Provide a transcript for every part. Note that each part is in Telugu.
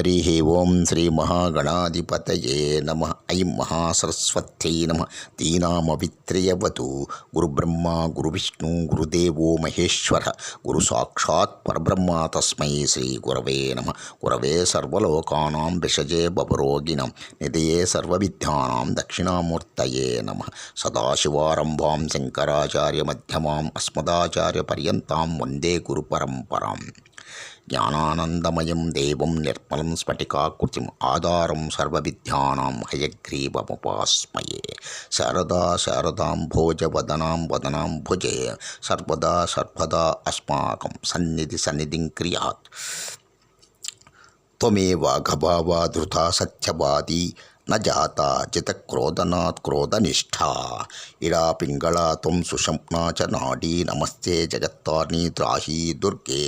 హరి ఓం శ్రీ మహాగణాధిపతయే నమ. ఐం మహాసరస్వత్యై నమ. దీనామవిత్రయవతు. గురుబ్రహ్మ గురువిష్ణు గురుదేవో మహేశ్వర గురు సాక్షాత్ పరబ్రహ్మ తస్మై శ్రీ గురవే నమ. గురవే సర్వలోకానాం విషజే భవరోగిణం నిధయే సర్వవిద్యానాం దక్షిణామూర్తయే నమ. సదాశివారంభాం శంకరాచార్యమధ్యమాం అస్మదాచార్యపర్యంతాం వందే గురుపరంపరాం. జ్ఞానానందమయం దేవం నిర్మలం స్ఫటికాకృతిం ఆధారం సర్వవిద్యానాం హయగ్రీవముపాస్మయే. శారదా శారదాంభోజవదనాం వదనాంభుజే సర్వదా సర్వదా అస్మాకం సన్నిధిం క్రియాత్. త్వమేవ ఘభావా ధృతా సత్యవాదీ న జాతా జితక్రోధనాత్ క్రోధనిష్ఠా. ఇడా పింగళా త్వం సుషంనా చ నాడీ. నమస్తే జగత్తారిణి త్రాహి దుర్గే.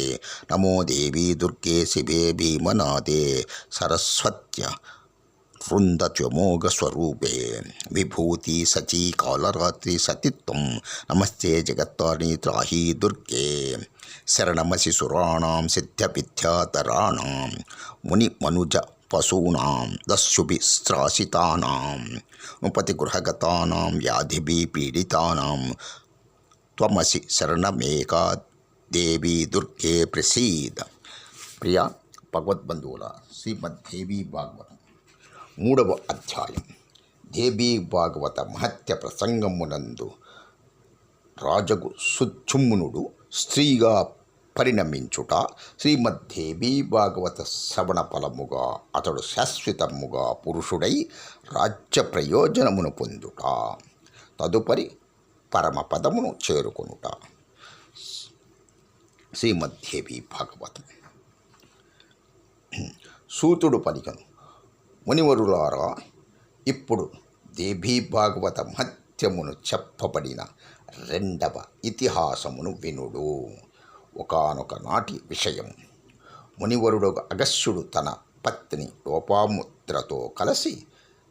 నమో దేవి దుర్గే శివే భీమనాదే సరస్వత్య వృందత్వమోఘస్వరూపే. విభూతి సచీ కాళరాత్రి సతిత్వం. నమస్తే జగత్తారిణి త్రాహి దుర్గే. శరణమసి సురాణాం సిద్ధ్యవిద్యాధరాణాం ముని మనుజ పశూనాం దస్యుభిస్త్రాసితానాం ఉపతిగృహగతానాం వ్యాధిభిః పీడితానాం త్వమసి శరణమేకా దేవి దుర్గే ప్రసీద. ప్రియ భగవద్బంధువుల శ్రీమద్దేవీ భాగవతం 3వ అధ్యాయం. దేవీ భాగవత మహత్య ప్రసంగమునందు రాజగు సుచ్చుమ్నుడు స్త్రీగా పరిణమించుట, శ్రీమద్దేవీ భాగవత శ్రవణ ఫలముగా అతడు శాశ్వతముగా పురుషుడై రాజ్య ప్రయోజనమును పొందుట, తదుపరి పరమపదమును చేరుకొనుట. శ్రీమద్దేవీ భాగవతం. సూతుడు పలికెను, మునివరులారా, ఇప్పుడు దేవీ భాగవత మహత్యమును చెప్పబడిన 2వ ఇతిహాసమును వినుడు. ఒకానొక నాటి విషయం. మునివరుడు అగస్త్యుడు తన పత్ని లోపాముద్రతో కలిసి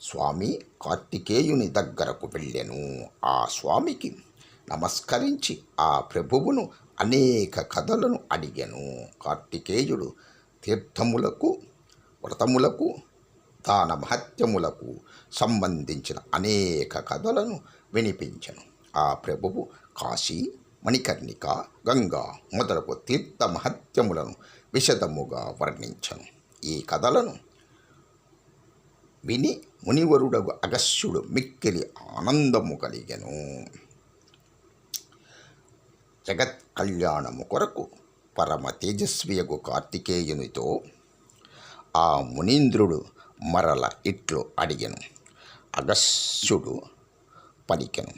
స్వామి కార్తికేయుని దగ్గరకు వెళ్ళెను. ఆ స్వామికి నమస్కరించి ఆ ప్రభువును అనేక కథలను అడిగెను. కార్తికేయుడు తీర్థములకు, వ్రతములకు, దాన మహత్యములకు సంబంధించిన అనేక కథలను వినిపించెను. ఆ ప్రభువు కాశీ, మణికర్ణిక, గంగా మొదలగు తీర్థ మహత్యములను విశదముగా వర్ణించను. ఈ కథలను విని మునివరుడగు అగస్త్యుడు మిక్కిలి ఆనందము కలిగెను. జగత్ కళ్యాణము కొరకు పరమ తేజస్వియగు కార్తికేయునితో ఆ మునీంద్రుడు మరల ఇట్లు అడిగెను. అగస్త్యుడు పలికెను,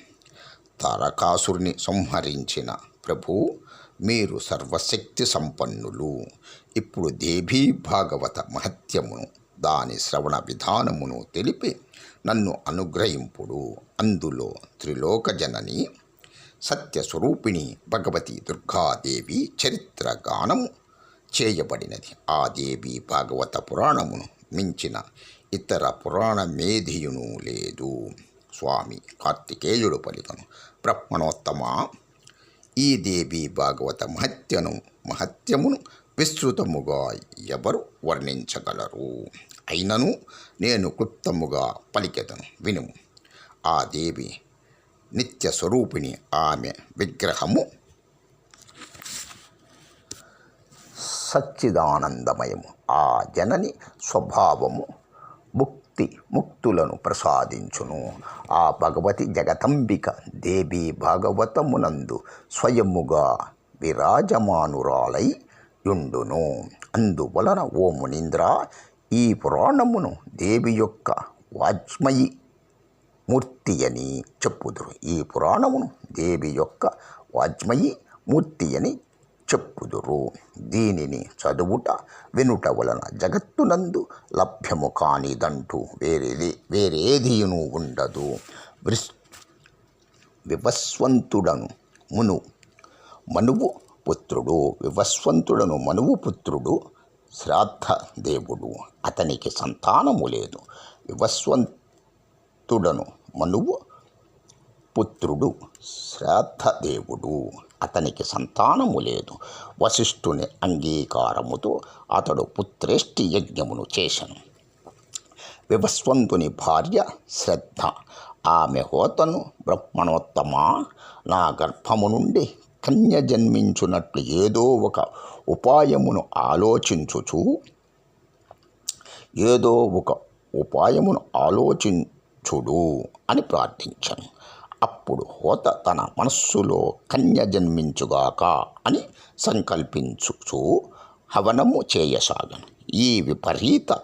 తారకాసురుని సంహరించిన ప్రభు, మీరు సర్వశక్తి సంపన్నులు. ఇప్పుడు దేవీ భాగవత మహత్యమును, దాని శ్రవణ విధానమును తెలిపి నన్ను అనుగ్రహింపుడు. అందులో త్రిలోక జనని సత్యస్వరూపిణి భగవతి దుర్గాదేవి చరిత్ర గానము చేయబడినది. ఆ దేవి భాగవత పురాణమును మించిన ఇతర పురాణమేధియును లేదు. స్వామి కార్తికేయుడు పలికను, బ్రహ్మణోత్తమ, ఈ దేవి భాగవత మహత్యమును విస్తృతముగా ఎవరు వర్ణించగలరు? అయినను నేను క్లుప్తముగా పలికెదను, వినుము. ఆ దేవి నిత్య స్వరూపిణి. ఆమె విగ్రహము సచ్చిదానందమయము. ఆ జనని స్వభావము ముక్తులను ప్రసాదించును. ఆ భగవతి జగతంబిక దేవీ భాగవతమునందు స్వయముగా విరాజమానురాలై యుండును. అందువలన ఓ మునీంద్ర, ఈ పురాణమును దేవి యొక్క వాజ్మయి మూర్తి అని చెప్పుదురు. ఈ పురాణమును దేవి యొక్క వాజ్మయి మూర్తి అని చెప్పుదురు. దీనిని చదువుట, వినుట వలన జగత్తునందు లభ్యము కానిదంటూ వేరేదియును ఉండదు. వివస్వంతుడను మనువు పుత్రుడు శ్రాద్ధదేవుడు. అతనికి సంతానము లేదు. వివస్వంతుడను మనువు పుత్రుడు శ్రాద్ధదేవుడు. అతనికి సంతానము లేదు. వశిష్ఠుని అంగీకారముతో అతడు పుత్రేష్టి యజ్ఞమును చేసెను. వివస్వంతుని భార్య శ్రద్ధ ఆమె హోతను, బ్రహ్మణోత్తమా, నా గర్భము నుండి కన్య జన్మించున్నట్లు ఏదో ఒక ఉపాయమును ఆలోచించుడు అని ప్రార్థించను. అప్పుడు హోత తన మనస్సులో కన్య జన్మించుగాక అని సంకల్పించుచు హవనము చేయసాగను. ఈ విపరీత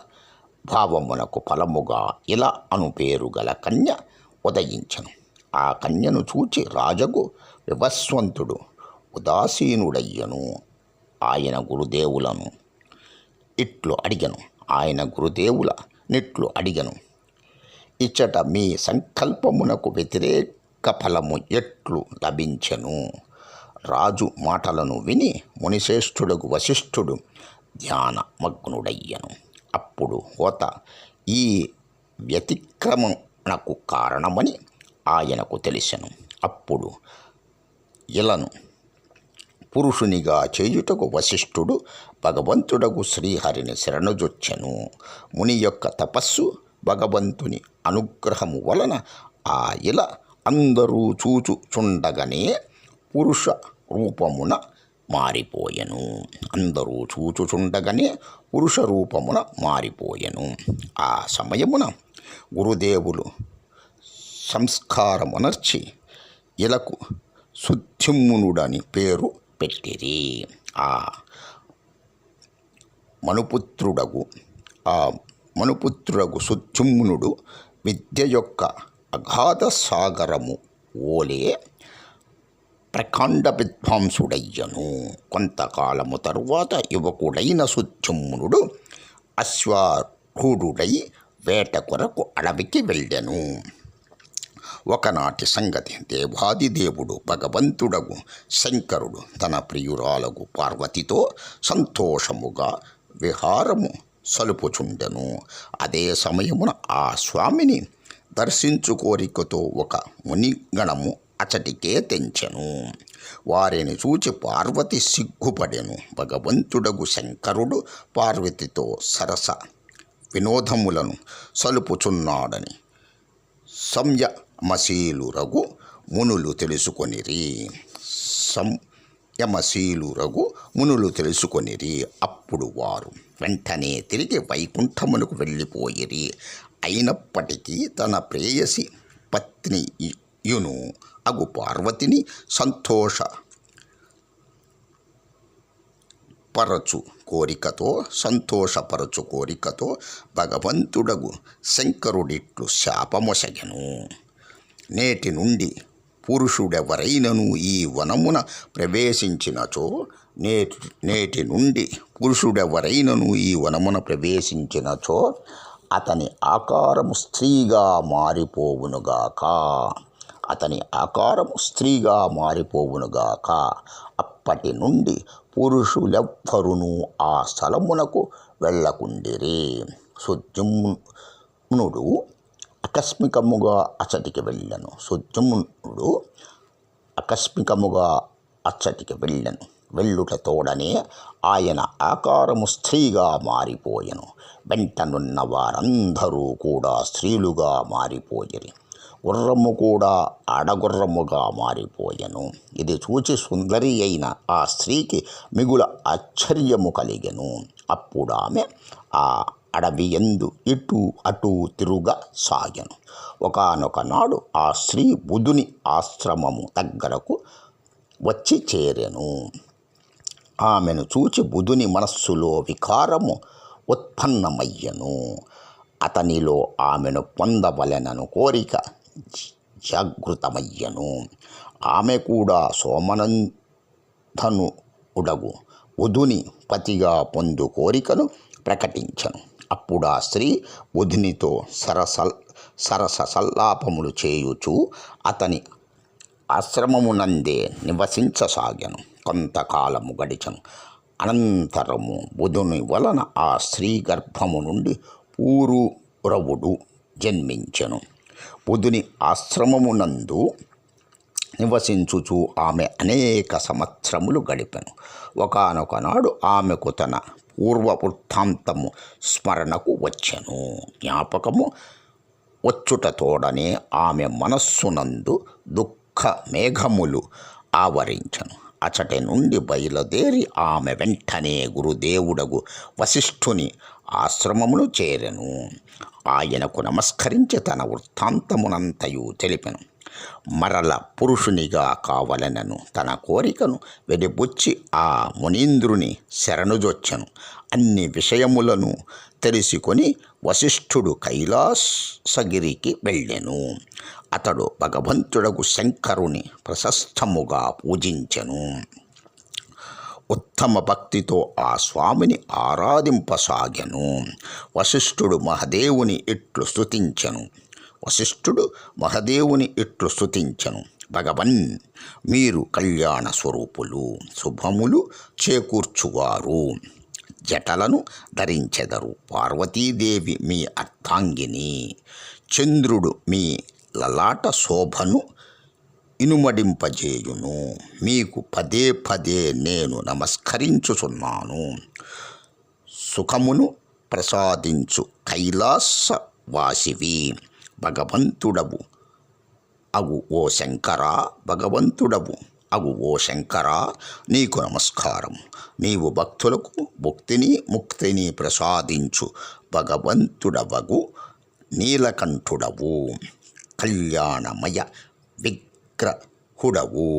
భావమునకు ఫలముగా ఇలా అను పేరు గల కన్య ఉదయించను. ఆ కన్యను చూచి రాజగు వివస్వంతుడు ఉదాసీనుడయ్యను. ఆయన గురుదేవుల నిట్లు అడిగను, ఇచ్చట మీ సంకల్పమునకు వ్యతిరేక ఫలము ఎట్లు లభించెను? రాజు మాటలను విని మునిశ్రేష్ఠుడగు వశిష్ఠుడు ధ్యాన మగ్నుడయ్యను. అప్పుడు హోత ఈ వ్యతిక్రమణకు కారణమని ఆయనకు తెలిసెను. అప్పుడు ఇలను పురుషునిగా చేయుటకు వశిష్ఠుడు భగవంతుడగు శ్రీహరిని శరణుజొచ్చెను. ముని యొక్క తపస్సు, భగవంతుని అనుగ్రహము వలన ఆ ఇల అందరూ చూచుచుండగానే పురుష రూపమున మారిపోయెను. ఆ సమయమున గురుదేవులు సంస్కారమునర్చి ఇలకు సుద్యుమ్నుడని పేరు పెట్టిరి. ఆ మనుపుత్రుడగు సుద్యుమ్నుడు విద్య యొక్క అగాధ సాగరము ఓలే ప్రకాండ విద్వాంసుడయ్యను. కొంతకాలము తరువాత యువకుడైన సుద్యుమ్నుడు అశ్వారూఢుడై వేట కొరకు అడవికి వెళ్ళెను. ఒకనాటి సంగతి. దేవాదిదేవుడు భగవంతుడగు శంకరుడు తన ప్రియురాలగు పార్వతితో సంతోషముగా విహారము సలుపుచుండెను. అదే సమయమున ఆ స్వామిని దర్శించు కోరికతో ఒక మునిగణము అచటికే తెంచెను. వారిని చూచి పార్వతి సిగ్గుపడెను. భగవంతుడగు శంకరుడు పార్వతితో సరస వినోదములను సలుపుచున్నాడని సంయమశీలురగు మునులు తెలుసుకొనిరి. అప్పుడు వారు వెంటనే తిరిగి వైకుంఠమునకు వెళ్ళిపోయిరి. అయినప్పటికీ తన ప్రేయసి పత్నియును అగు పార్వతిని సంతోషపరచు కోరికతో భగవంతుడగు శంకరుడిట్లు శాపమొసగెను. నేటి నుండి పురుషుడెవరైనను ఈ వనమున ప్రవేశించినచో అతని ఆకారము స్త్రీగా మారిపోవునుగాక. అప్పటి నుండి పురుషులెవ్వరునూ ఆ స్థలమునకు వెళ్ళకుండిరి. సుద్యుమ్నుడు ఆకస్మికముగా అచ్చటికి వెళ్ళెను. వెళ్ళుటతోడనే ఆయన ఆకారము స్త్రీగా మారిపోయెను. వెంటనున్న వారందరూ కూడా స్త్రీలుగా మారిపోయిరి. గుర్రము కూడా ఆడగుర్రముగా మారిపోయెను. ఇది చూచి సుందరి అయిన ఆ స్త్రీకి మిగుల ఆశ్చర్యము కలిగెను. అప్పుడు ఆమె ఆ అడవి యందు ఇటు అటు తిరుగసాగెను. ఒకానొక నాడు ఆ స్త్రీ బుధుని ఆశ్రమము దగ్గరకు వచ్చి చేరెను. ఆమెను చూచి బుధుని మనస్సులో వికారము ఉత్పన్నమయ్యను. అతనిలో ఆమెను పొందవలెనను కోరిక జాగృతమయ్యను. ఆమె కూడా సోమనందనుడగు బుధుని పతిగా పొందు కోరికను ప్రకటించను. అప్పుడు ఆ స్త్రీ బుధునితో సరస సల్లాపములు చేయుచు అతని ఆశ్రమమునందే నివసించసాగెను. కొంతకాలము గడిచెను. అనంతరము బుధుని వలన ఆ స్త్రీ గర్భము నుండి పూరూరవుడు జన్మించెను. బుధుని ఆశ్రమమునందు నివసించుచు ఆమె అనేక సంవత్సరములు గడిపెను. ఒకానొక నాడు ఆమెకు తన పూర్వ వృత్తాంతము స్మరణకు వచ్చెను. జ్ఞాపకము వచ్చుటతోడనే ఆమె మనస్సునందు దుఃఖ మేఘములు ఆవరించెను. అచటి నుండి బయలుదేరి ఆమె వెంటనే గురుదేవుడగు వశిష్ఠుని ఆశ్రమమును చేరెను. ఆయనకు నమస్కరించి తన వృత్తాంతమునంతయు తెలిపెను. మరల పురుషునిగా కావలనను తన కోరికను వెలిబుచ్చి ఆ మునీంద్రుని శరణుజొచ్చెను. అన్ని విషయములను తెలుసుకొని వశిష్ఠుడు కైలాసగిరికి వెళ్ళెను. అతడు భగవంతుడగు శంకరుని ప్రశస్తముగా పూజించెను. ఉత్తమ భక్తితో ఆ స్వామిని ఆరాధింపసాగెను. వశిష్ఠుడు మహదేవుని ఇట్లు స్తుతించెను. భగవన్, మీరు కళ్యాణ స్వరూపులు, శుభములు చేకూర్చువారు. జటలను ధరించెదరు. పార్వతీదేవి మీ అర్థాంగిని. చంద్రుడు మీ లలాట శోభను ఇనుమడింపజేయును. మీకు పదే పదే నేను నమస్కరించుచున్నాను. సుఖమును ప్రసాదించు కైలాసవాసివి భగవంతుడవు అగు ఓ శంకరా, నీకు నమస్కారం. నీవు భక్తులకు భుక్తిని ముక్తిని ప్రసాదించు భగవంతుడవగు నీలకంఠుడవు, కళ్యాణమయ విగ్రహుడవు.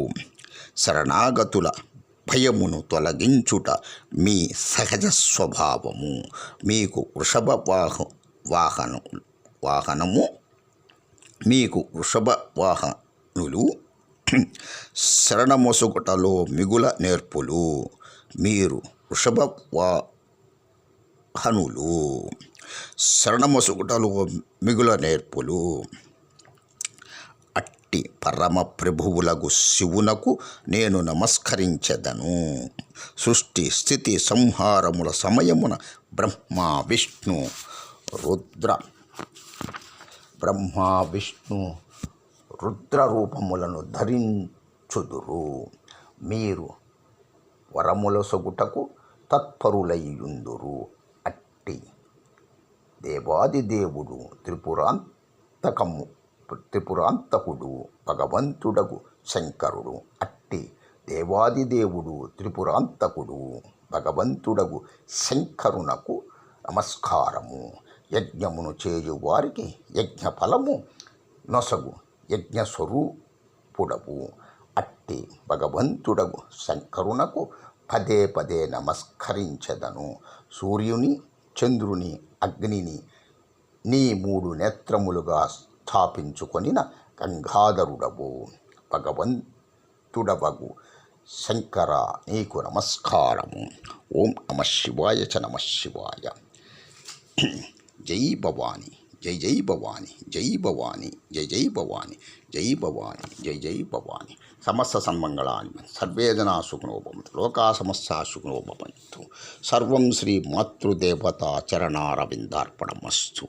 శరణాగతుల భయమును తొలగించుట మీ సహజ స్వభావము. మీకు వృషభ వాహనులు శరణమొసగుటలో మిగుల నేర్పులు. మీరు వృషభ వాహనులు శరణమొసగుటలో మిగుల నేర్పులు. అట్టి పరమ ప్రభువులగు శివునకు నేను నమస్కరించెదను. సృష్టి స్థితి సంహారముల సమయమున బ్రహ్మ విష్ణు రుద్ర రూపములను ధరించుదురు. మీరు వరములసొగుటకు తత్పరులయ్యుందురు. అట్టి దేవాదిదేవుడు త్రిపురాంతకుడు భగవంతుడగు శంకరుడు. అట్టి దేవాదిదేవుడు త్రిపురాంతకుడు భగవంతుడగు శంకరునకు నమస్కారము. యజ్ఞమును చేయు వారికి యజ్ఞ ఫలము నొసగు యజ్ఞస్వరూపుడవు. అట్టి భగవంతుడగు శంకరునకు పదే పదే నమస్కరించెదను. సూర్యుని, చంద్రుని, అగ్నిని నీ 3 నేత్రములుగా స్థాపించుకొనిన గంగాధరుడవు భగవంతుడవగు శంకర, నీకు నమస్కారము. ఓం నమః శివాయ చ నమః శివాయ. జై భవాని, జై జై భవాని, జై భవాని, జై జై భవాని, జై భవాని, జై జై భవాని. సమస్త సన్మంగళాని సర్వే జనా సుఖినో భవంతు. లోకా సమస్తా సుఖినో భవంతు. సర్వం శ్రీ మాతృదేవతా చరణారవిందార్పణమస్తు.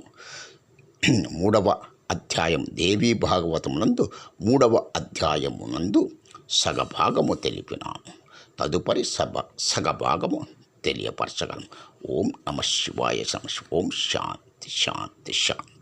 3వ అధ్యాయం దేవీ భాగవతమునందు 3వ అధ్యాయమునందు సగభాగము తెలిపినాము. తదుపరి సగభాగము తెలియపరచగలను. ఓం నమః శివాయ. ఓం శాంతి శాంతి శాంతి.